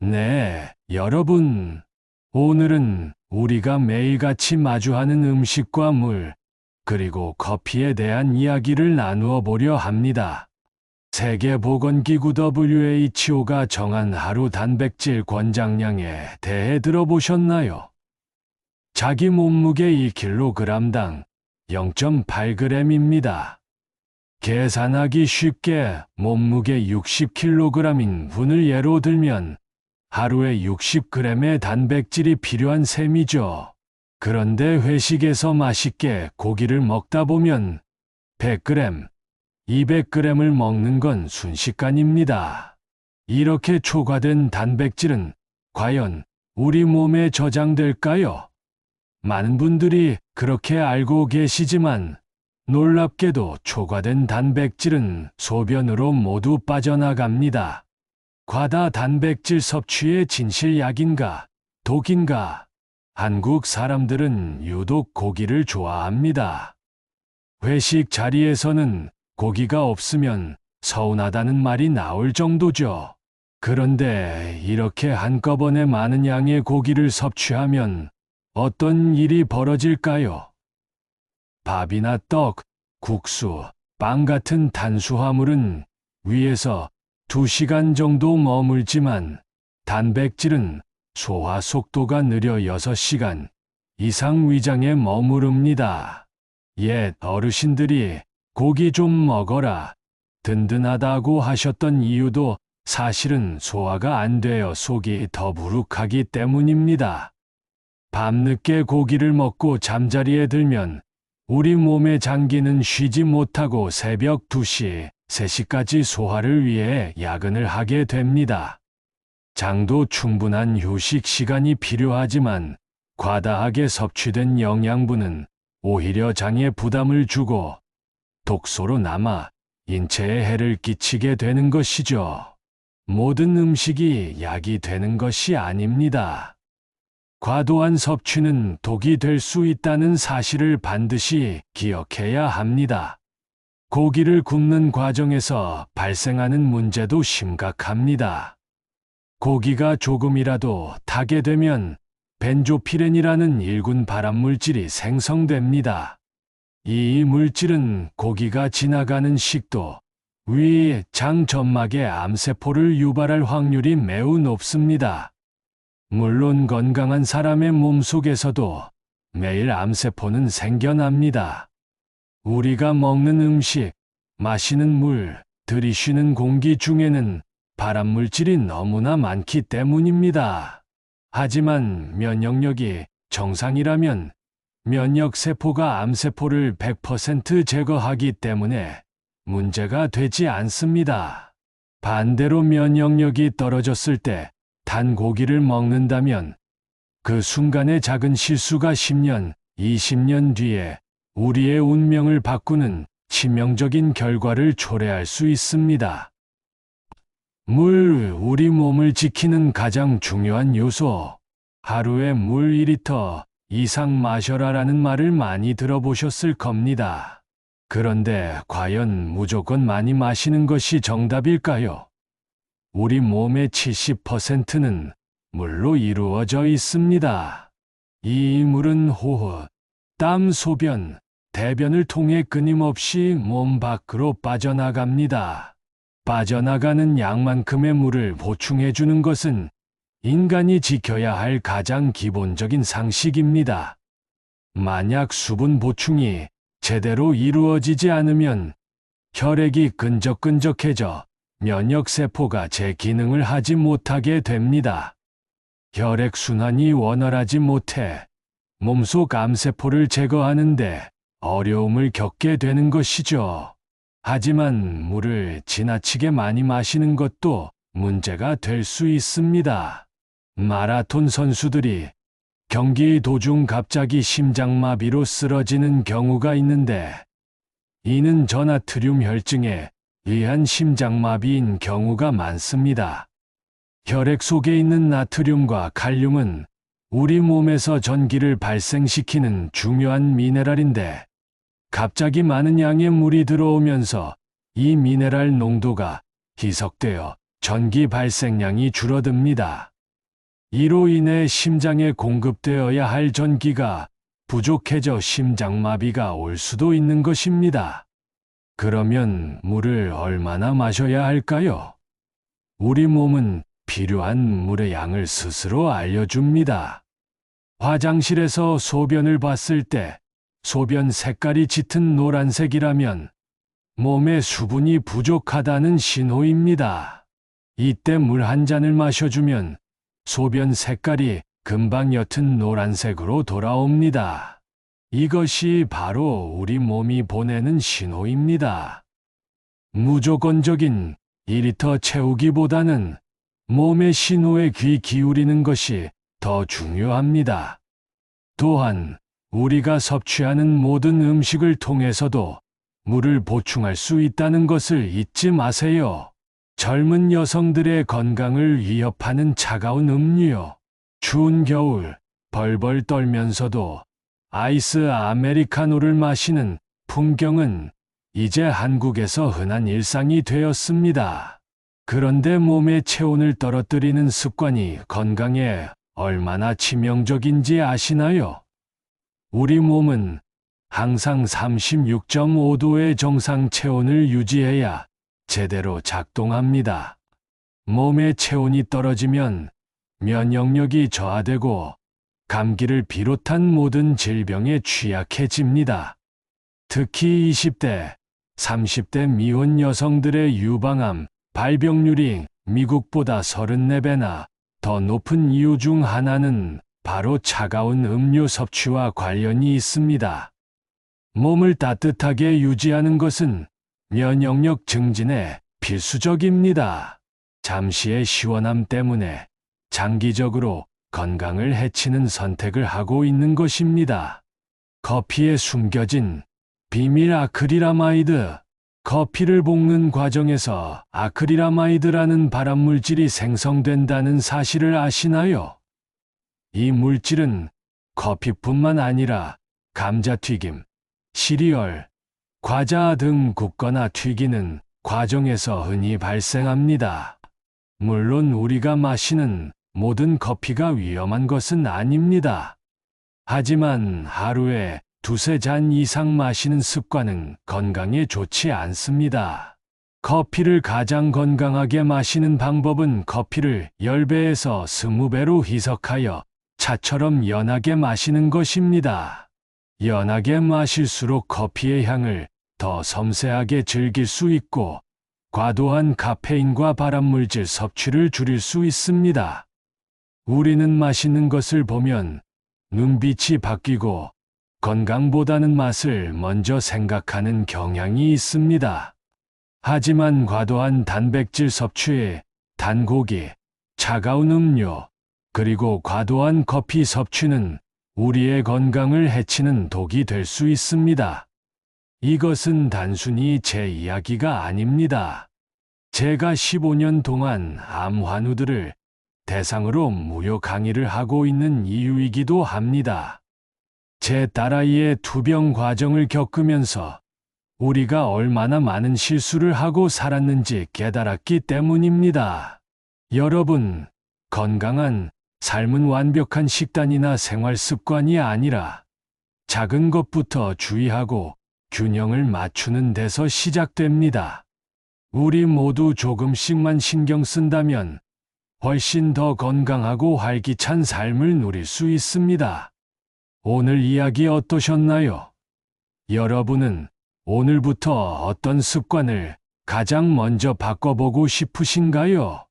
네, 여러분. 오늘은 우리가 매일같이 마주하는 음식과 물, 그리고 커피에 대한 이야기를 나누어 보려 합니다. 세계보건기구 WHO가 정한 하루 단백질 권장량에 대해 들어보셨나요? 자기 몸무게 1kg당 0.8g입니다. 계산하기 쉽게 몸무게 60kg인 분을 예로 들면 하루에 60g의 단백질이 필요한 셈이죠. 그런데 회식에서 맛있게 고기를 먹다 보면 100g, 200g을 먹는 건 순식간입니다. 이렇게 초과된 단백질은 과연 우리 몸에 저장될까요? 많은 분들이 그렇게 알고 계시지만 놀랍게도 초과된 단백질은 소변으로 모두 빠져나갑니다. 과다 단백질 섭취의 진실약인가, 독인가? 한국 사람들은 유독 고기를 좋아합니다. 회식 자리에서는 고기가 없으면 서운하다는 말이 나올 정도죠. 그런데 이렇게 한꺼번에 많은 양의 고기를 섭취하면 어떤 일이 벌어질까요? 밥이나 떡, 국수, 빵 같은 탄수화물은 위에서 2시간 정도 머물지만 단백질은 소화 속도가 느려 6시간 이상 위장에 머무릅니다. 옛 어르신들이 고기 좀 먹어라, 든든하다고 하셨던 이유도 사실은 소화가 안 되어 속이 더부룩하기 때문입니다. 밤늦게 고기를 먹고 잠자리에 들면 우리 몸의 장기는 쉬지 못하고 새벽 2시, 3시까지 소화를 위해 야근을 하게 됩니다. 장도 충분한 휴식 시간이 필요하지만 과다하게 섭취된 영양분은 오히려 장에 부담을 주고 독소로 남아 인체에 해를 끼치게 되는 것이죠. 모든 음식이 약이 되는 것이 아닙니다. 과도한 섭취는 독이 될 수 있다는 사실을 반드시 기억해야 합니다. 고기를 굽는 과정에서 발생하는 문제도 심각합니다. 고기가 조금이라도 타게 되면 벤조피렌이라는 1군 발암물질이 생성됩니다. 이 물질은 고기가 지나가는 식도, 위, 장 점막의 암세포를 유발할 확률이 매우 높습니다. 물론 건강한 사람의 몸속에서도 매일 암세포는 생겨납니다. 우리가 먹는 음식, 마시는 물, 들이쉬는 공기 중에는 발암물질이 너무나 많기 때문입니다. 하지만 면역력이 정상이라면 면역세포가 암세포를 100% 제거하기 때문에 문제가 되지 않습니다. 반대로 면역력이 떨어졌을 때 단 고기를 먹는다면 그 순간의 작은 실수가 10년, 20년 뒤에 우리의 운명을 바꾸는 치명적인 결과를 초래할 수 있습니다. 물, 우리 몸을 지키는 가장 중요한 요소. 하루에 물 2리터 이상 마셔라라는 말을 많이 들어보셨을 겁니다. 그런데 과연 무조건 많이 마시는 것이 정답일까요? 우리 몸의 70%는 물로 이루어져 있습니다. 이 물은 호흡, 땀, 소변, 대변을 통해 끊임없이 몸 밖으로 빠져나갑니다. 빠져나가는 양만큼의 물을 보충해주는 것은 인간이 지켜야 할 가장 기본적인 상식입니다. 만약 수분 보충이 제대로 이루어지지 않으면 혈액이 끈적끈적해져 면역세포가 제 기능을 하지 못하게 됩니다. 혈액순환이 원활하지 못해 몸속 암세포를 제거하는데 어려움을 겪게 되는 것이죠. 하지만 물을 지나치게 많이 마시는 것도 문제가 될 수 있습니다. 마라톤 선수들이 경기 도중 갑자기 심장마비로 쓰러지는 경우가 있는데 이는 저나트륨 혈증에 의한 심장마비인 경우가 많습니다. 혈액 속에 있는 나트륨과 칼륨은 우리 몸에서 전기를 발생시키는 중요한 미네랄인데 갑자기 많은 양의 물이 들어오면서 이 미네랄 농도가 희석되어 전기 발생량이 줄어듭니다. 이로 인해 심장에 공급되어야 할 전기가 부족해져 심장마비가 올 수도 있는 것입니다. 그러면 물을 얼마나 마셔야 할까요? 우리 몸은 필요한 물의 양을 스스로 알려줍니다. 화장실에서 소변을 봤을 때 소변 색깔이 짙은 노란색이라면 몸에 수분이 부족하다는 신호입니다. 이때 물 한 잔을 마셔주면 소변 색깔이 금방 옅은 노란색으로 돌아옵니다. 이것이 바로 우리 몸이 보내는 신호입니다. 무조건적인 2리터 채우기보다는 몸의 신호에 귀 기울이는 것이 더 중요합니다. 또한 우리가 섭취하는 모든 음식을 통해서도 물을 보충할 수 있다는 것을 잊지 마세요. 젊은 여성들의 건강을 위협하는 차가운 음료, 추운 겨울 벌벌 떨면서도 아이스 아메리카노를 마시는 풍경은 이제 한국에서 흔한 일상이 되었습니다. 그런데 몸의 체온을 떨어뜨리는 습관이 건강에 얼마나 치명적인지 아시나요? 우리 몸은 항상 36.5도의 정상 체온을 유지해야 제대로 작동합니다. 몸의 체온이 떨어지면 면역력이 저하되고 감기를 비롯한 모든 질병에 취약해집니다. 특히 20대, 30대 미혼 여성들의 유방암 발병률이 미국보다 34배나 더 높은 이유 중 하나는 바로 차가운 음료 섭취와 관련이 있습니다. 몸을 따뜻하게 유지하는 것은 면역력 증진에 필수적입니다. 잠시의 시원함 때문에 장기적으로 건강을 해치는 선택을 하고 있는 것입니다. 커피에 숨겨진 비밀 아크릴아마이드. 커피를 볶는 과정에서 아크릴아마이드라는 발암물질이 생성된다는 사실을 아시나요? 이 물질은 커피뿐만 아니라 감자튀김, 시리얼, 과자 등 굽거나 튀기는 과정에서 흔히 발생합니다. 물론 우리가 마시는 모든 커피가 위험한 것은 아닙니다. 하지만 하루에 두세 잔 이상 마시는 습관은 건강에 좋지 않습니다. 커피를 가장 건강하게 마시는 방법은 커피를 10배에서 20배로 희석하여 차처럼 연하게 마시는 것입니다. 연하게 마실수록 커피의 향을 더 섬세하게 즐길 수 있고 과도한 카페인과 발암물질 섭취를 줄일 수 있습니다. 우리는 마시는 것을 보면 눈빛이 바뀌고 건강보다는 맛을 먼저 생각하는 경향이 있습니다. 하지만 과도한 단백질 섭취에 단고기, 차가운 음료, 그리고 과도한 커피 섭취는 우리의 건강을 해치는 독이 될 수 있습니다. 이것은 단순히 제 이야기가 아닙니다. 제가 15년 동안 암 환우들을 대상으로 무료 강의를 하고 있는 이유이기도 합니다. 제 딸아이의 투병 과정을 겪으면서 우리가 얼마나 많은 실수를 하고 살았는지 깨달았기 때문입니다. 여러분, 건강한 삶은 완벽한 식단이나 생활 습관이 아니라 작은 것부터 주의하고 균형을 맞추는 데서 시작됩니다. 우리 모두 조금씩만 신경 쓴다면 훨씬 더 건강하고 활기찬 삶을 누릴 수 있습니다. 오늘 이야기 어떠셨나요? 여러분은 오늘부터 어떤 습관을 가장 먼저 바꿔보고 싶으신가요?